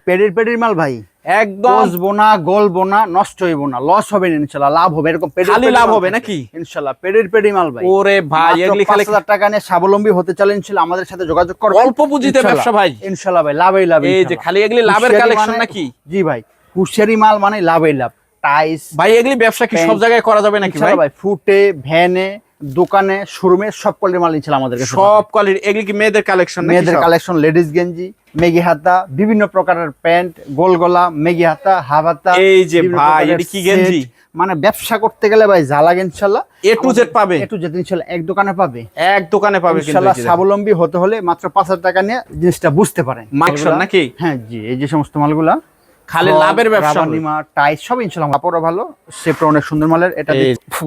পেডির পেডির মাল ভাই, একদম বসবো না, গলবো না, নষ্ট হইব না, লস হবে না ইনশাআল্লাহ, লাভ হবে। এরকম খালি লাভ হবে নাকি ইনশাআল্লাহ? পেডির পেডি মাল ভাই। ওরে ভাই, এগুলি খালি 5,000 টাকা নিয়ে স্বাবলম্বী হতে চাইলে ইনশাআল্লাহ আমাদের সাথে যোগাযোগ করবেন। অল্প পুঁজিতে ব্যবসা ভাই, ইনশাআল্লাহ ভাই, লাভই লাভ। এই যে খালি এগুলি লাভের কালেকশন নাকি? জি ভাই, কুশিয়ারি মাল মানে লাভই লাভ। টাইস ভাই, এগুলি ব্যবসা কি সব জায়গায় করা যাবে নাকি ভাই? ভাই ফুটে, ভ্যানে, দোকানে, শোরুমে সব কোয়ালিটির মাল ইনশাআল্লাহ আমাদের কাছে সব কোয়ালিটি। এগুলি কি মেয়েদের কালেকশন নাকি? মেয়েদের কালেকশন, লেডিস গেঞ্জি, মেগি হাতা, বিভিন্ন প্রকারের প্যান্ট, গোল গলা, মেগি হাতা, হাফ হাতা। এই যে ভাই, এটা কি গেঞ্জি? মানে ব্যবসা করতে গেলে ভাই যা লাগে ইনশাআল্লাহ A to Z পাবে, A to Z ইনশাআল্লাহ এক দোকানে পাবে, এক দোকানে পাবে। কিন্তু ইনশাআল্লাহ স্বাবলম্বী হতে হলে মাত্র 5,000 টাকা নিয়ে জিনিসটা বুঝতে পারেন। মাকসুদ নাকি? হ্যাঁ জি, এই যে সমস্ত মালগুলা খালি লাভের ব্যবসা। রাবানিমা, টাইস সব ইনশাআল্লাহ। কাপড়ও ভালো, শেপটা অনেক সুন্দর মালের। এটা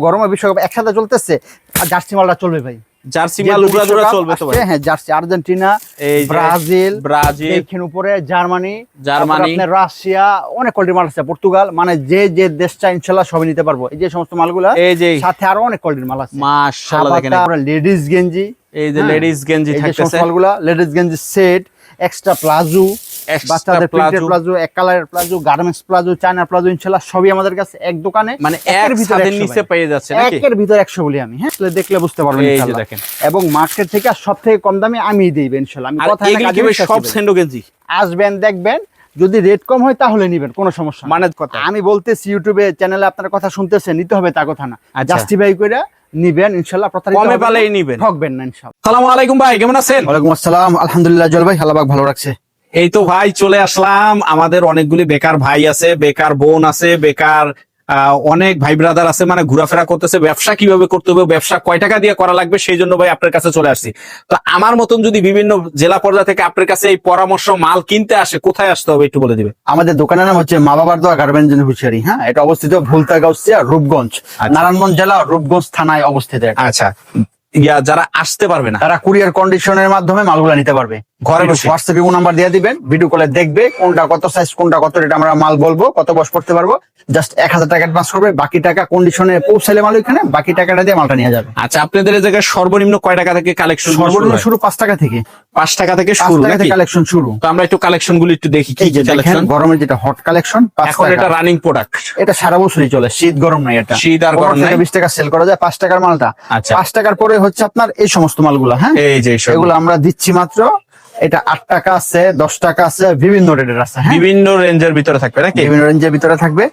গরমের বিশ্বকাপ একসাথে চলতেছে, আর জার্সি মালটা চলবে ভাই। জার্সি মাল উড়া উড়া চলবে তো ভাই। হ্যাঁ, জার্সি আর্জেন্টিনা, ব্রাজিল, দেখেন উপরে জার্মানি, আপনার রাশিয়া, অনেক কোয়ালিটির মাল আছে, পর্তুগাল, মানে যে যে দেশটা ইনশাআল্লাহ সবই নিতে পারবো। এই যে সমস্ত মালগুলা, এই যে সাথে আরো অনেক কোয়ালিটির মাল আছে মাশাআল্লাহ। দেখেন লেডিস গেঞ্জি, এই যে লেডিস গেঞ্জি থাকতেছে, মালগুলা লেডিস গেঞ্জি সেট, এক্সট্রা প্লাজো, বাচ্চাদের প্রিন্টেড প্লাজো, এক কালারের palazzo, garments palazzo, China palazzo, ইনশাআল্লাহ সবই আমাদের কাছে এক দোকানে, মানে এর ছাদের নিচে পেয়ে যাচ্ছে নাকি? একের ভিতর 100 বলি আমি। হ্যাঁ, দেখলে বুঝতে পারবেন ইনশাআল্লাহ। দেখেন, এবং মার্কেট থেকে সবথেকে কম দামে আমি দেব ইনশাআল্লাহ। আমি কথা না কাজে সব সেন্ডো গেঞ্জি আসবেন, দেখবেন, যদি রেট কম হয় তাহলে নিবেন, কোনো সমস্যা মানে কথা। আমি বলতেছি ইউটিউবে চ্যানেলে আপনার কথা শুনতেছেন, নিতে হবে তা কথা না, জাস্টিফাই করে নিবেন ইনশাআল্লাহ। কমে পালেই নিবেন, ঠকবেন না ইনশাআল্লাহ। আসসালামু আলাইকুম ভাই, কেমন আছেন? ওয়ালাইকুম আসসালাম, আলহামদুলিল্লাহ জল ভাই, আল্লাহ পাক ভালো রাখছে। এই তো ভাই চলে আসলাম। আমাদের অনেকগুলি বেকার ভাই আছে, বেকার বোন আছে, বেকার অনেক ভাই ব্রাদার আছে, মানে ঘোরাফেরা করতেছে, ব্যবসা কিভাবে করতে হবে, ব্যবসা কয় টাকা দিয়ে করা লাগবে, সেই জন্য ভাই আপনার কাছে চলে আসছি। তো আমার মতন যদি বিভিন্ন জেলা পর্যায়ে থেকে আপনার কাছে এই পরামর্শ মাল কিনতে আসে, কোথায় আসতে হবে একটু বলে দিবে? আমাদের দোকানের নাম হচ্ছে মা বাবার দোয়া গার্মেন্টস এন্ড হুঁশিয়ারি। হ্যাঁ, এটা অবস্থিত ভুলতাগাউসিয়া, রূপগঞ্জ, নারায়ণগঞ্জ জেলা, রূপগঞ্জ থানায় অবস্থিত। আচ্ছা, যারা আসতে পারবে না তারা কুরিয়ার কন্ডিশনের মাধ্যমে মালগুলা নিতে পারবে। ঘরে বসে হোয়াটসঅ্যাপে নাম্বার দিয়ে দিবেন, ভিডিও কলে দেখবে কোনটা কত সাইজ, কোনটা কত রেট, আমরা মাল বলবো, কত বস করতে পারবো। জাস্ট 1,000 টাকা অ্যাডভান্স করবে, বাকি টাকা কন্ডিশনে পৌঁছালে মাল এখানে, বাকি টাকাটা দিয়ে মালটা নিয়ে যাবে। আচ্ছা, আপনাদের এই জায়গায় সর্বনিম্ন কয় টাকা থেকে কালেকশন? সর্বনিম্ন শুরু 5 টাকা থেকে। 5 টাকা থেকে শুরু নাকি? কালেকশন শুরু। তো আমরা একটু কালেকশন গুলো একটু দেখি। কি কালেকশন? গরমের যেটা হট কালেকশন, এখন এটা রানিং প্রোডাক্ট, এটা সারা বছরই চলে, শীত গরম নাই। এটা শীত আর গরম নাই। 20 টাকা সেল করা যায় 5 টাকার মালটা। আচ্ছা, 5 টাকার পরে হচ্ছে আপনার এই সমস্ত মালগুলা। হ্যাঁ, এই যে এগুলো আমরা দিচ্ছি মাত্র, এটা 8 টাকা আছে, 10 টাকা আছে, বিভিন্ন রেটের আছে। বিভিন্ন রেঞ্জের ভিতরে থাকবে নাকি? বিভিন্ন রেঞ্জের ভিতরে থাকবে।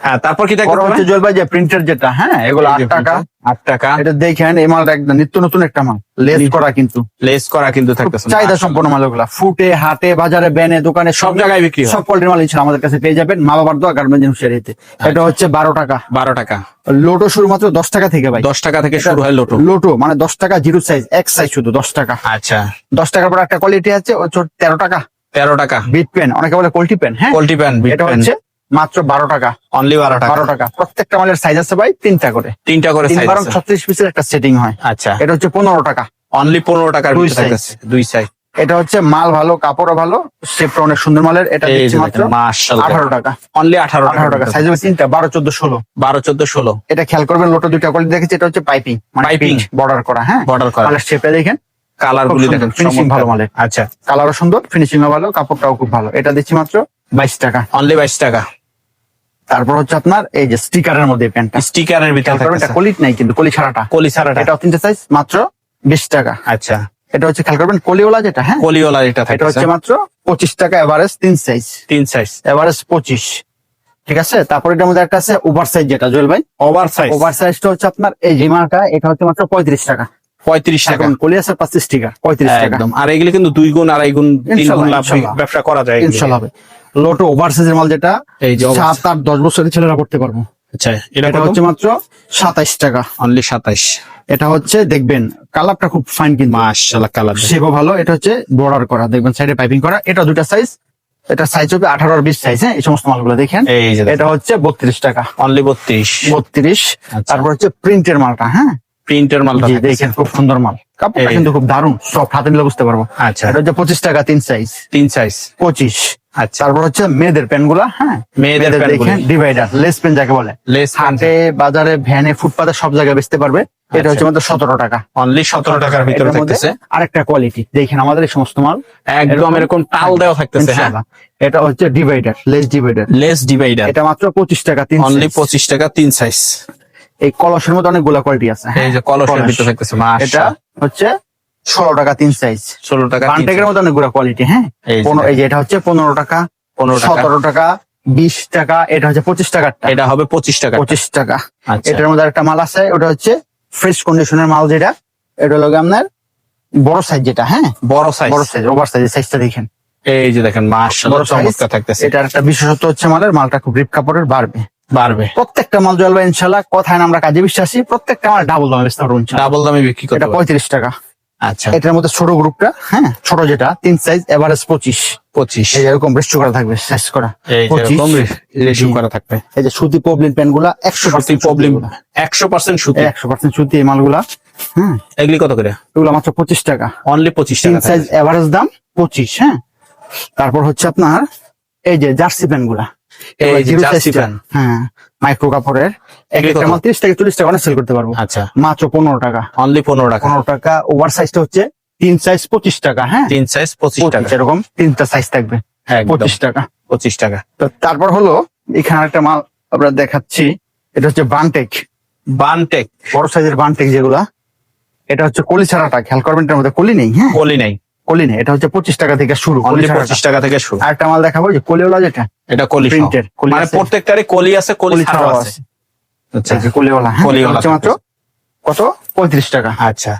হ্যাঁ, তারপর কি থাকবে? হচ্ছে জলবাই যে প্রিন্টার যেটা, হ্যাঁ, এগুলো 8 টাকা। 8 টাকা। এটা দেখেন, এই মালটা একদম নিত্য নতুন একটা মাল, লেস করা, কিন্তু লেস করা কিন্তু থাকতেছে, চাহিদা সম্পন্ন মাল। ওগুলা ফুটে, হাটে, বাজারে, ব্যানে, দোকানে সব জায়গায় বিক্রি হয়। সব কোয়ালিটির মাল ইনশাআল্লাহ আমাদের কাছে পেয়ে যাবেন। মা বাবার দোয়া গার্মেন্টস এন্ড হুঁশিয়ারিতে। এটা হচ্ছে 12 টাকা। 12 টাকা। লোটো শুরু মাত্র 10 টাকা থেকে ভাই। 10 টাকা থেকে শুরু হয় লোটো। লোটো মানে 10 টাকা, জিরো সাইজ, এক সাইজ শুধু 10 টাকা। আচ্ছা, 10 টাকার পর একটা কোয়ালিটি আছে 13 টাকা। 13 টাকা বিট পেন, অনেকে বলে কোয়ালিটি পেন। হ্যাঁ, কোয়ালিটি পেন। এটা হচ্ছে মাত্র 12 টাকা। অনলি 12 টাকা। 12 টাকা। প্রত্যেকটা মালের সাইজ আছে ভাই 3টা করে। 3টা করে সাইজ আছে। 36 পিসের একটা সেটিং হয়। আচ্ছা, এটা হচ্ছে 15 টাকা। অনলি 15 টাকার ভিতরে থাকতেছে, দুই সাইজ। এটা হচ্ছে মাল ভালো, কাপড়ও ভালো, শেপটা অনেক সুন্দর মালের। এটা দিচ্ছি মাত্র মাশাআল্লাহ 18 টাকা। অনলি 18 টাকা। সাইজ হবে 3টা, 12, 14, 16। 12, 14, 16। এটা খেয়াল করবেন, লোটো 2টা কোয়ালিটি দেখেছি। এটা হচ্ছে পাইপিং, মানে পাইপিং বর্ডার করা। হ্যাঁ, বর্ডার করা। মালের শেপটা দেখেন, কালার গুলি দেখেন, ফিনিশিং ভালো মালের। আচ্ছা, কালারও সুন্দর, ফিনিশিংও ভালো, কাপড়টাও খুব ভালো। এটা দিচ্ছি মাত্র 22 টাকা। অনলি 22 টাকা। তারপর হচ্ছে আপনার এই যে স্টিকারের মধ্যে প্যান্টটা, স্টিকারের ভিতরে থাকতেছে, কলিট নাই কিন্তু, কলি ছাড়াটা। কলি ছাড়াটা। এটাও 3টা সাইজ, মাত্র 20 টাকা। আচ্ছা, এটা হচ্ছে খেয়াল করবেন কলিওয়ালা যেটা। হ্যাঁ, কলিওয়ালা এটা এটা হচ্ছে মাত্র 25 টাকা। Average 3 size, 3 size, average 25। ঠিক আছে। তারপর এটার মধ্যে একটা আছে ওভার সাইজ, যেটা জুয়েল ভাই ওভার সাইজ। ওভার সাইজটা হচ্ছে আপনার এই জিমাটা, এটা হচ্ছে মাত্র 35 টাকা। 35 টাকা। কলি আছে 25 টাকা, 35 টাকা একদম। আর এগুলো কিন্তু 2 গুণ, 2.5 গুণ, 3 গুণ লাভ ব্যবসা করা যায় ইনশাআল্লাহ। লোটো ওভার সাইজের মাল, যেটা 7, 8, 10 বছরের ছেলেরা পড়তে পারবো। আচ্ছা, এটা হচ্ছে মাত্র 27 টাকা। অনলি 27। এটা হচ্ছে দেখবেন কালারটা খুব ফাইন, কিন্তু মাশাআল্লাহ কালার শেপও ভালো। এটা হচ্ছে বর্ডার করা, দেখবেন সাইডে পাইপিং করা। এটা 2টা সাইজ, এটা সাইজ হবে 18 আর 20 সাইজ। হ্যাঁ, এই সমস্ত মালগুলো দেখেন। এটা হচ্ছে 32 টাকা। অনলি 32। তারপর হচ্ছে প্রিন্টের মালটা। হ্যাঁ, প্রিন্টের মালটা দেখেন, খুব সুন্দর মাল, কাপড়টা কিন্তু খুব দারুণ, সব হাতে নিলে বুঝতে পারবো। আচ্ছা, এটা হচ্ছে 25 টাকা, 3 সাইজ। 3 সাইজ 25। আচ্ছা, তারপর হচ্ছে মেয়েদের প্যান্ট গুলা। হ্যাঁ, মেয়েদের প্যান্ট দেখেন ডিভাইডার, লেস প্যান্ট যাকে বলে। লেস হাটে, বাজারে, ভ্যানে, ফুটপাতে সব জায়গায় বেচতে পারবে। এটা হচ্ছে আমাদের 17 টাকা। অনলি 17 টাকার ভিতরে এটার মধ্যে থাকতেছে। আরেকটা কোয়ালিটি দেখেন, আমাদের এই সমস্ত মাল একদম এরকম টাল দেওয়া থাকতেছে। হ্যাঁ, ইনশাআল্লাহ। এটা হচ্ছে divider, less divider. Less divider এটা মাত্র 25 টাকা, 3 অনলি size। 25 টাকা 3 সাইজ। এই কলসের মধ্যে অনেকগুলো কোয়ালিটি আছে। এই যে কলসের কলস। ভিতরে থাকতেছে এটা মাশাআল্লাহ। হচ্ছে 16 টাকা 3 সাইজ। 16 টাকা 3 বানটেকের মধ্যে অনেকগুলো কোয়ালিটি। হ্যাঁ, এই যে 15 এই যে এটা হচ্ছে 15 টাকা, 15 টাকা। 17 টাকা, 20 টাকা। এটা হচ্ছে 25 টাকারটা। এটা হবে 25 টাকা। 25 টাকা। আচ্ছা, এটার মধ্যে একটা মাল আছে, ওটা হচ্ছে ফ্রেশ কন্ডিশনের মাল, যেটা এটা হলো গিয়ে আপনার বড় সাইজ যেটা। হ্যাঁ, বড় সাইজ। বড় সাইজ, ওভার সাইজ সাইজটা দেখেন। এই যে দেখেন মাশাআল্লাহ, বড় size। চমৎকার থাকতেছে। এটার একটা বিশেষত্ব হচ্ছে মালটা খুব রিপ কাপড়ের, বাড়বে। বাড়বে। প্রত্যেকটা মাল জ্বলবে ইনশাল্লাহ, কথায় না আমরা কাজে বিশ্বাসী। প্রত্যেকটা মাল ডাবল দামে বেচতে পারবো ইনশাল্লাহ। ডাবল দামে বিক্রি করতে এটা পারবে। 35 টাকা। আচ্ছা, এটার মধ্যে ছোট গ্রুপটা, হ্যাঁ ছোট যেটা 3 সাইজ, এভারেজ 25। 25। এই যে এরকম রেস্টু করা থাকবে, সাইজ করা এই যে 25। এরকম রেশিও করা থাকবে। এই যে সুতি পবলিন প্যান্ট গুলা 100% সুতি প্রবলেম 100% সুতি। 100% সুতি এই মালগুলা। হ্যাঁ, এগুলি কত করে? এগুলো মাত্র 25 টাকা। অনলি 25 3 টাকা। সাইজ, এভারেজ দাম 25। হ্যাঁ, তারপর হচ্ছে আপনার এই যে জার্সি প্যান্ট গুলা, এই যে জিরো জার্সি সাইজটা। প্যান্ট। হ্যাঁ, মাইক্রো কাপড়ের। এগুলি একটা কত? মাল 30 টাকা 40 টাকা অনেক সেল করতে পারবো। আচ্ছা, মাত্র 15 টাকা। অনলি 15 টাকা। 15 টাকা। ওভার সাইজটা হচ্ছে 3 সাইজ 25 টাকা। হ্যাঁ, 3 সাইজ 25 টাকা। 25 এরকম 3টা সাইজ থাকবে, একদম 25 টাকা। 25 টাকা। তো তারপর হলো এখানে একটা মাল আমরা দেখাচ্ছি, এটা হচ্ছে বানটেক, বানটেক বড় সাইজের বানটেক যেগুলা। এটা হচ্ছে কলি ছাড়াটা, খেয়াল করবেন এটার মধ্যে কলি নেই। হ্যাঁ, কলি নাই। কলি নেই। এটা হচ্ছে 25 টাকা থেকে শুরু, কলি অনলি ছাড়াটা। 25 টাকা থেকে শুরু। আর একটা মাল দেখাবো যে কলিওয়ালা, যেটা এটা কলি সহ। প্রিন্টের কলি মানে আছে, প্রত্যেকটারই কলি আছে, কলি কলি ছাড়াও ছাড়াও আছে। আছে। আচ্ছা, এই যে কলিওয়ালা, হ্যাঁ, কলিওয়ালা এটা হচ্ছে মাত্র কত, 35 টাকা। আচ্ছা।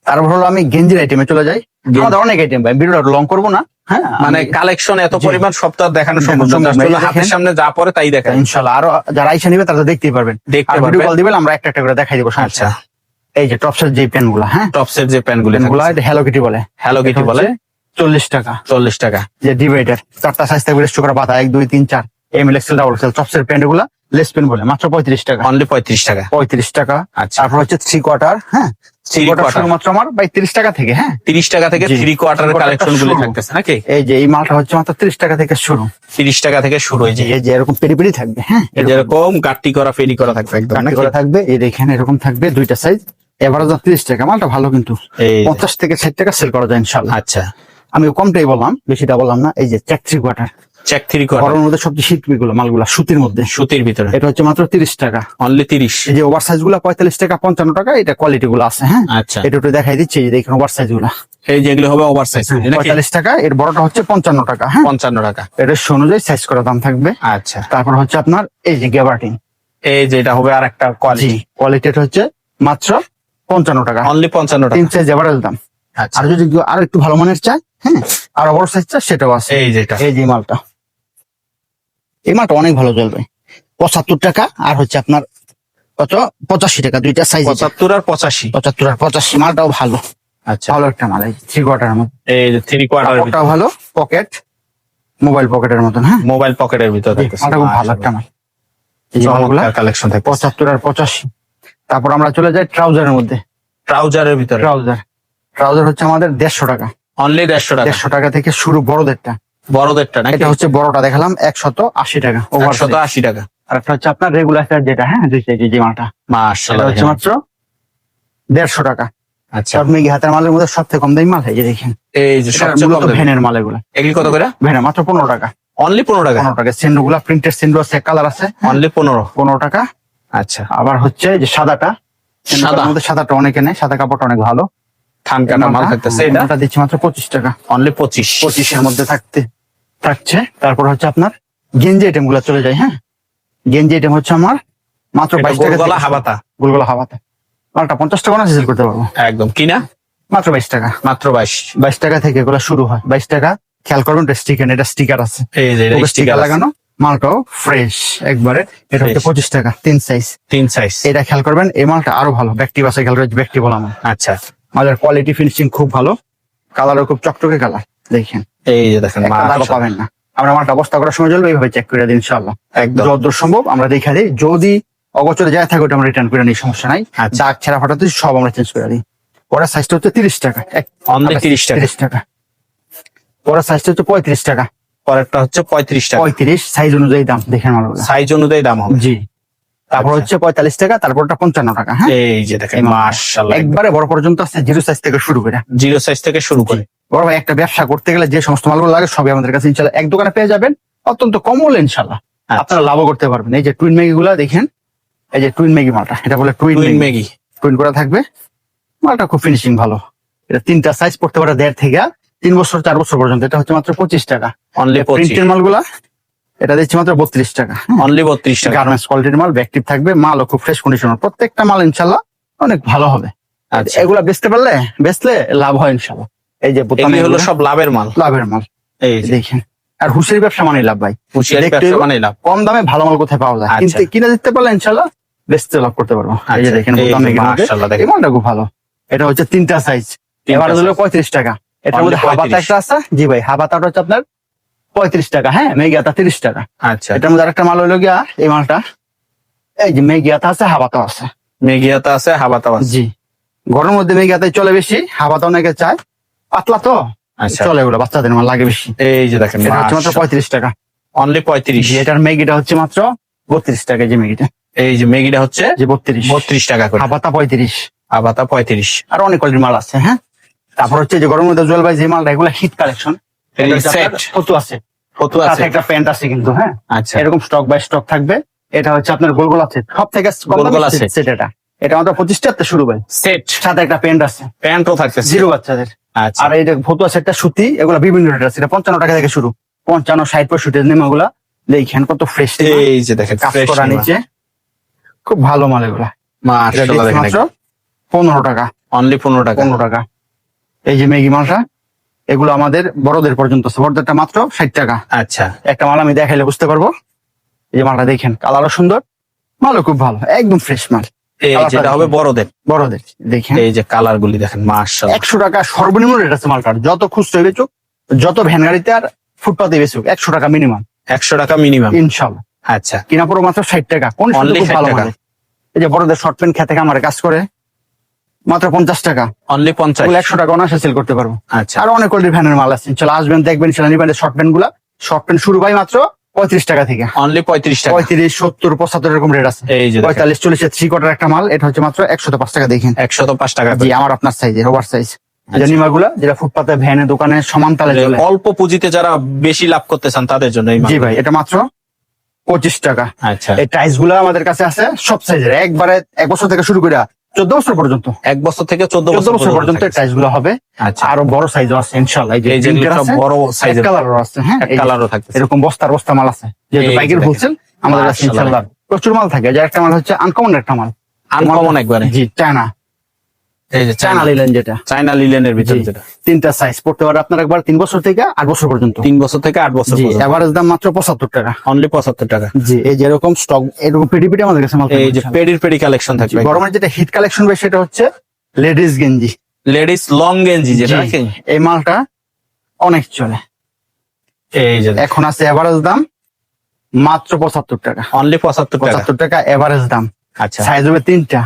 তারপর হলো আমি গেঞ্জির আইটেমে চলে যাই। আমাদের অনেক আইটেম ভাই, ভিডিওটা লং করবো না। হ্যাঁ, মানে কালেকশন এত জি। পরিমাণ সব তো আর দেখানো দেখানো সম্ভব না। সম্ভব Just না। এই হলো যে হাতের দেখেন। সামনে যা পড়ে তাই দেখায়। ইনশাল্লাহ আরো যারা আইসা নিবে তারা দেখতে পারবেন। দেখতে আর ভিডিও পারবে। কল দিবেন, আমরা একটা একটা করে দেখাই দিব। আচ্ছা, এই যে টপসের যে পেন গুলা, হ্যাঁ টপসের যে প্যান্টগুলো পেনগুলা, এটা হ্যালো কিটি বলে। হ্যালো কিটি এটা বলে। হচ্ছে 40 টাকা। 40 টাকা। যে ডিভাইডার 4টা সাইজ থাকবে, রেস্টু করা পাতা 1 2 3 4 এমএল এক্সেল ডাবল এক্সেল। টপসের প্যান্ট গুলা লেস পেন বলে, মাত্র 35 টাকা। অনলি 35 টাকা। 35 টাকা। আচ্ছা, তারপর হচ্ছে 3 কোয়ার্টার। হ্যাঁ, 3 Three কোয়ার্টার quarter। শুধুমাত্র আমার 30 টাকা থেকে। হ্যাঁ, 30 টাকা থেকে জি। 3 কোয়ার্টারের Three quarter কালেকশন গুলো শুরু। থাকতেছে নাকি? এই যে এই মালটা হচ্ছে মাত্র 30 টাকা থেকে শুরু। 30 টাকা থেকে শুরু। এই যে এই যে এরকম পেরি পেরি থাকবে। হ্যাঁ, যেরকম গাট্টি করা ফেরি করা থাকবে একদম কাটি নাকি? করা থাকবে। এই দেখেন এরকম থাকবে, 2টা সাইজ, এভারেজ 30 টাকা। মালটা ভালো কিন্তু এই যে। 50 থেকে 60 টাকা সেল করা যায় ইনশাল্লাহ। আচ্ছা, আমি কমটাই বললাম, বেশিটা বললাম না। এই যে চেক 3 কোয়ার্টার, চেক 3 কোয়ার্টার গরমের মধ্যে সবচেয়ে শীতমি গুলো মালগুলা, সুতির মধ্যে। সুতির ভিতরে এটা হচ্ছে মাত্র 30 টাকা। অনলি 30। এই যে ওভার সাইজ গুলা 45 টাকা 55 টাকা। এটা কোয়ালিটি গুলো আছে। হ্যাঁ, আচ্ছা, এটা একটু দেখাই দিচ্ছি। এই যে দেখেন ওভার সাইজ গুলা এই যেগুলো হবে ওভার সাইজ নাকি? 45 টাকা। এর বড়টা হচ্ছে 55 টাকা। হ্যাঁ, 55 টাকা। এটা অনুযায়ী সাইজ করা দাম থাকবে। আচ্চ্ছা, তারপর হচ্ছে আপনার এই যে গ্যাবার্টিন, এই যে এটা হবে আর একটা জি কোয়ালিটি। কোয়ালিটিটা হচ্ছে মাত্র 55 টাকা। অনলি 55 টাকা। 3 সাইজ এভারেজ দাম। আচ্ছা, আর যদি কেউ আরো একটু ভালো মানের চায়, হ্যাঁ, আর বড় সাইজ চায়, সেটাও আছে। এই যেটা এই যে মালটা, এই মালটা অনেক ভালো চলবে। 75 টাকা। আর হচ্ছে আপনার কত, 85 টাকা। 2টা সাইজ, 75 আর 85। 75 আর 85। মালটাও ভালো, আচ্ছা, ভালো একটা মাল। এই 3 কোয়ার্টার মতো, এই যে 3 কোয়ার্টার কাপড়টাও ভালো, পকেট, মোবাইল পকেটের মতন। হ্যাঁ, মোবাইল পকেটের ভিতরে থাকতেছে। মালটা খুব ভালো একটা মাল। এই যে মালগুলা কালেকশন থাকবে 75 আর 85। তারপর আমরা চলে যাই ট্রাউজারের মধ্যে। ট্রাউজারের ভিতরে। ট্রাউজার হচ্ছে আমাদের 150 টাকা। অনলি 150 টাকা। 150 টাকা থেকে শুরু বড়দেরটা। বড়দেরটা নাকি? এটা হচ্ছে বড়টা দেখালাম 180 টাকা ওভার। 180 টাকা। আর একটা হচ্ছে আপনার রেগুলার সাইজ যেটা, হ্যাঁ 2 সাইজ, যে মালটা এটা মাশাআল্লাহ। হচ্ছে মাত্র 150 টাকা। আচ্ছা, সব মেগি হাতের মালের মধ্যে সবথেকে কম দামি মাল। এই যে দেখেন, এই যে এটা সবচেয়ে মূলত কম দামি। ভ্যানের মাল এগুলা। এগুলি কত করে? ভ্যানের মাত্র 15 টাকা। অনলি 15 টাকা। 15 টাকা। সেন্ডো গুলা প্রিন্টেড সেন্ডো আছে, কালার আছে, অনলি 15। 15 টাকা। আচ্ছা, আবার হচ্ছে যে সাদাটা, সাদা। সাদার মধ্যে সাদাটা অনেকে নেয়, সাদা কাপড়টা অনেক ভালো। থান কাটা মাল থাকতেছে। এটা এটা দিচ্ছি মাত্র 25 টাকা। অনলি 25। 25 এর মধ্যে থাকছে। তারপর হচ্ছে আপনার গেঞ্জি আইটেম গুলা চলে যায়। হ্যাঁ, গেঞ্জি আইটেম হচ্ছে আমার মাত্র 22 টাকা। গোলগলা হাবাতা। গোলগলা হাবাতা মালটা 50 টাকা না সেল করতে পারবো। একদম কিনা মাত্র 22 টাকা। মাত্র 22। 22 টাকা থেকে এগুলো শুরু হয়। 22 টাকা। খেয়াল করুন, এটা স্টিকার আছে, এই যে স্টিকার লাগানো। মালটাও ফ্রেশ একবারে। এটা হচ্ছে Fresh। 25 টাকা। 3 সাইজ। 3 সাইজ। এটা খেয়াল করবেন, এই মালটা আরো ভালো। ব্যক্তি বাসে খেয়াল করে, ব্যক্তি বলা মাল। আচ্ছা, মালের কোয়ালিটি ফিনিশিং খুব ভালো, কালারও খুব চকচকে কালার। দেখেন, এই যে দেখেন একটা দাগও মাশাআল্লাহ। পাবেন না। আমরা মালটা বস্তা করার সময় চলবে এইভাবে চেক করে দিন ইনশাআল্লাহ। একদম যতদূর সম্ভব আমরা দেখা দিই। যদি অগোচরে যায় থাকে ওটা আমরা রিটার্ন করে নিই, সমস্যা নাই। আচ্ছা। দাগ ছেঁড়া ফাটাতে সব আমরা চেঞ্জ করে দিই। পরের সাইজটা হচ্ছে 30 টাকা। অনলি 30 টাকা। 30 টাকা। পরের সাইজটা হচ্ছে 35 টাকা। পরেরটা হচ্ছে 35 টাকা। 35 সাইজ অনুযায়ী দাম দেখেন মালগুলো। সাইজ অনুযায়ী দাম হবে। জি। তারপর হচ্ছে 45 টাকা, তারপরটা 55 টাকা। হ্যাঁ, এই যে দেখেন মাশাআল্লাহ, একবারে বড় পর্যন্ত আছে, জিরো সাইজ থেকে শুরু করে। জিরো সাইজ থেকে শুরু করে। বড় ভাই, একটা ব্যবসা করতে গেলে যে সমস্ত মালগুলো লাগে সবই আমাদের কাছে ইনশাল্লাহ এক দোকানে পেয়ে যাবেন, অত্যন্ত কম মূল্যে ইনশাল্লাহ আপনারা লাভও করতে পারবেন। এই যে টুইন ম্যাগি গুলা দেখেন, এই যে টুইন ম্যাগি মালটা, এটা বলে টুইন ম্যাগি, টুইন করা থাকবে মালটা, খুব ফিনিশিং ভালো। এটা তিনটা সাইজ পড়তে পারে 1.5 থেকে 3 বছর 4 বছর পর্যন্ত। এটা হচ্ছে মাত্র 25 টাকা। অনলি প্রিন্টের মালগুলা এটা দিচ্ছি মাত্র 32 টাকা। অনলি 32 টাকা। গার্মেন্টস কোয়ালিটির মাল, ব্যাকটিভ থাকবে, মালও খুব ফ্রেশ কন্ডিশনার, প্রত্যেকটা মাল ইনশাল্লাহ অনেক ভালো হবে। আচ্ছা, এগুলা বেচলে লাভ হয় ইনশাল্লাহ। এই যে এগুলি হলো সব লাভের মাল, লাভের মাল। এই যে দেখেন, আর হুঁশিয়ারি ব্যবসা মানে লাভ ভাই, হুঁশিয়ারি ব্যবসা মানে লাভ। কম দামে ভালো মাল কোথায় পাওয়া যায়, আচ্ছা। কিন্তু কিনে দিতে পারলে ইনশাল্লাহ বেচতে লাভ করতে পারবো। এই যে আচ্ছা, দেখেন, এই যে মাশাআল্লাহ দেখেন। এই মালটা খুব ভালো। এটা হচ্ছে তিনটা সাইজ, এবার হলো 35 টাকা। এটার মধ্যে Only হাবাতা 35 একটা আছে। জি ভাই, হাবাতাটা হচ্ছে আপনার 35 টাকা। হ্যাঁ, মেগিয়াতা 30 টাকা। আচ্ছা, এটার মধ্যে আরেকটা মাল হলো গিয়া এই মালটা, এই যে মেগিয়াতা আছে, হাবাতা আছে। মেগিয়াতা আছে, হাবাতা আছে। জি, ঘরের মধ্যে মেগিয়াতাই চলে বেশি, হাবাতা অনেকে চায়, পাতলা তো আচ্ছা, চলে, ওগুলো বাচ্চাদের মাল লাগে বেশি। এই যে দেখেন এটা হচ্ছে মাত্র 35 টাকা। অনলি 35। এটার ম্যাগিটা হচ্ছে মাত্র 32 টাকা। যে ম্যাগিটা, এই যে ম্যাগিটা হচ্ছে যে 32 টাকা করে, হাবাতা 35। হাবাতা 35। আর অনেক কোয়ালিটির মাল আছে। হ্যাঁ, তারপর হচ্ছে যে গরমের মধ্যে জল ভাই যে মালটা, এগুলো হিট কালেকশন। সেট ফটো আছে, কত আছে? সাথে একটা প্যান্ট আছে কিন্তু। হ্যাঁ, আচ্ছা, এরকম স্টক বাই স্টক থাকবে। এটা হচ্ছে আপনার গোলগোলা সেট, সব থেকে গোলগোলা সেট। এটা মাত্র 25 টাকা শুরু ভাই। সেট সাথে একটা প্যান্ট আছে, প্যান্টও থাকতেছে জিরো বাচ্চাদের। আচ্ছা, আর এই যে ফটো সেটটা সুতি, এগুলো বিভিন্ন রেট আছে। এটা 55 টাকা থেকে শুরু, 55, 60, 65 নেমাগুলা দেখেন কত ফ্রেশ। এই যে দেখেন কাজ ফ্রেশ করা নিচে, খুব ভালো মাল এগুলা। এটা মাশাআল্লাহ দিচ্ছি দেখেন মাত্র 15 টাকা। অনলি 15 টাকা। 15 টাকা। এই যে ম্যাগি মালটা, এগুলো আমাদের বড়দের পর্যন্ত আছে, বড়দেরটা মাত্র 60 টাকা। আচ্ছা, একটা মাল আমি দেখাইলে বুঝতে পারবো। এই যে মালটা দেখেন, কালারও সুন্দর, মালও খুব ভালো, একদম ফ্রেশ মাল। এই যেটা হবে বড়দের, বড়দের দেখেন, এই যে কালার গুলি দেখেন মাশাআল্লাহ। 100 টাকা সর্বনিম্ন রেট আছে মালটার। যত খুচরো বেচুক, যত ভ্যান গাড়িতে আর ফুটপাতে বেচুক, 100 টাকা মিনিমাম 100 টাকা মিনিমাম। ইনশাল্লাহ। আচ্ছা, কিনা পড়ো মাত্র 60 টাকা। কোন Only খুব 60 ভালো টাকা। মাল। এই যে বড়দের শর্ট প্যান্ট খেতে আমার কাজ করে, মাত্র 50 টাকা। অনলি 50। 100 টাকা অনায়াসে সেল করতে পারবো। আচ্ছা, আর অনেক কোয়ালিটির ভ্যানের মাল আছে, চলো আসবেন দেখবেন, সেটা নিবেন। শর্ট প্যান্ট গুলা, শর্ট প্যান্ট শুরু ভাই মাত্র 35 টাকা থেকে। অনলি 35 টাকা। 35, 70, 75 এরকম রেট আছে। এই যে 45, 40 3 কোয়ার্টার একটা মাল, এটা হচ্ছে মাত্র 105 টাকা। দেখেন 105 টাকা জি, করে। আমার আপনার সাইজের ওভার সাইজ। আচ্ছা। নিমাগুলা যেটা ফুটপাতে ভ্যানে দোকানে সমান তালে চলে। অল্প পুঁজিতে যারা বেশি লাভ করতে চান তাদের জন্য এই মাল। জি ভাই, এটা মাত্র 25 টাকা। আচ্ছা, এই টাইলস গুলা আমাদের কাছে আছে সব সাইজের, একবারে 1 বছর থেকে শুরু করে 14 বছর পর্যন্ত। 1 বছর থেকে 14 14 বছর পর্যন্ত থাকছে। টাইলস গুলো হবে। আচ্ছা, আরো বড় সাইজও আছে ইনশাআল্লাহ। এই যে এই যে printer সব আছে, বড় সাইজের কালারও আছে। হ্যাঁ, এই যে কালারও থাকতেছে। এরকম বস্তার বস্তা মাল আছে, যেহেতু এই যে বাইকের দেখেন। হোলসেল আমাদের কাছে মাশাআল্লাহ। ইনশাআল্লাহ প্রচুর মাল থাকে। যার একটা মাল হচ্ছে আনকমন একটা মাল, আনকমন একবারে। জি, চায়না, এই যে চায়না লিলেন যেটা। চায়না লিলেনের ভিতরে জি, যেটা তিনটা সাইজ পড়তে পারে আপনার, একবার 3 বছর থেকে 8 বছর পর্যন্ত। 3 বছর থেকে 8 বছর জি, পর্যন্ত। এভারেজ দাম মাত্র 75 টাকা। অনলি 75 টাকা। জি, এই যে এরকম স্টক, এরকম পেডি আমাদের কাছে মাল থাকে এই যে ইনশাআল্লাহ। পেডি কালেকশন থাকবে। গরমের যেটা হিট কালেকশন বেশি, সেটা হচ্ছে লেডিস গেঞ্জি, লেডিস লং গেঞ্জি যেটা জি, নাকি? এই মালটা অনেক চলে। এই যে এখন আছে এভারেজ দাম মাত্র 75 টাকা। অনলি 75 টাকা। 75 টাকা এভারেজ দাম। আচ্ছা, সাইজ হবে 3টা।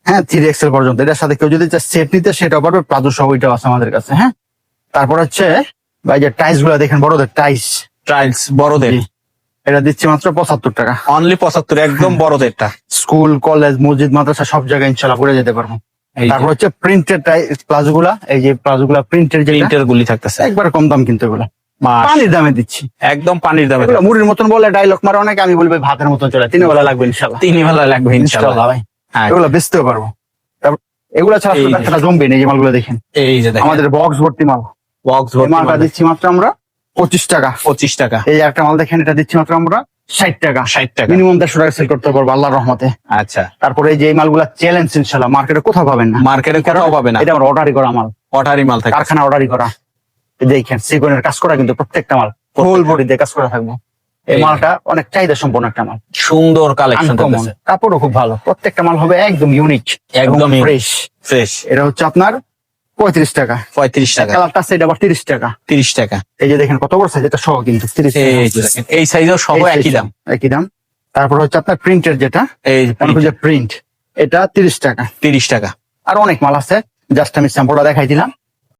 হ্যাঁ, 3XL পর্যন্ত। এটার সাথে কেউ যদি সেট নিতে সেটাও পারবে, প্লাজো সহ ওইটাও আছে আমাদের কাছে। হ্যাঁ, তারপর হচ্ছে ভাই যে টাইস গুলা দেখেন, বড়দের টাইস, টাইলস বড়দের। জি, এটা দিচ্ছি মাত্র 75 টাকা। অনলি 75, একদম বড়দেরটা। স্কুল, কলেজ, মসজিদ, মাদ্রাসা সব জায়গায় ইনশাআল্লাহ পরে যেতে পারবো। এই তারপর হচ্ছে প্রিন্টেড প্লাজো গুলা, এই যে প্লাজো গুলা প্রিন্টের, যেটা প্রিন্টার গুলি থাকতেছে। একবার কম দাম কিন্তু এগুলো মাস পানির দামে দিচ্ছি। একদম পানির দামে। এগুলো মুড়ির মতন বলে ডায়লগ মারে অনেকে, আমি বলবো ভাতের মতন চলে, 3 বেলা লাগবে ইনশাআল্লাহ। 3 বেলা লাগবে ইনশাআল্লাহ। ইনশাআল্লাহ ভাই, হ্যাঁ, এগুলো বেচতেও পারবো। তারপর এগুলো ছাড়া এই যে। একটা জমবে না। এই যে মালগুলো দেখেন, এই যে দেখেন আমাদের বক্স ভর্তি মাল। বক্স এই মালটা দিচ্ছি মাত্র আমরা 25 টাকা। 25 টাকা। এই একটা মাল দেখেন, এটা দিচ্ছি মাত্র আমরা 60 টাকা। 60 টাকা। মিনিমাম 150 টাকা সেল করতে পারবো আল্লাহর রহমতে। আচ্ছা, তারপরে এই যে এই মালগুলা চ্যালেঞ্জ ইনশাআল্লাহ, মার্কেটে কোথাও পাবেন না। মার্কেটে কোথাও পাবে না। এটা আমার অর্ডারই করা মাল, অটারি মাল থাকে। কারখানা অর্ডারই করা। এই দেখেন সিকোয়েন্সের কাজ করা, কিন্তু প্রত্যেকটা মাল ফুল বডি দিয়ে কাজ করা থাকবো। এই এই মালটা অনেক চাহিদা সম্পন্ন একটা মাল, সুন্দর কালেকশন আনকমন, থাকতেছে। কাপড়ও খুব ভালো। প্রত্যেকটা মাল হবে একদম ইউনিক, একদম ফ্রেশ। ফ্রেশ। এটা হচ্ছে আপনার 35 টাকা। 35 টাকা। কালারটা আছে, এটা আবার 30 টাকা। 30 টাকা। এই যে দেখেন কত বড় সাইজ, এটা সহ কিন্তু 30 এই যে দেখেন, এই সাইজও সব এই একই size দাম। একই দাম। তারপর হচ্ছে আপনার প্রিন্টের যেটা, এই অনেক যে প্রিন্ট, এটা 30 টাকা। 30 টাকা। আর অনেক মাল আছে, জাস্ট আমি স্যাম্পলটা দেখাই দিলাম।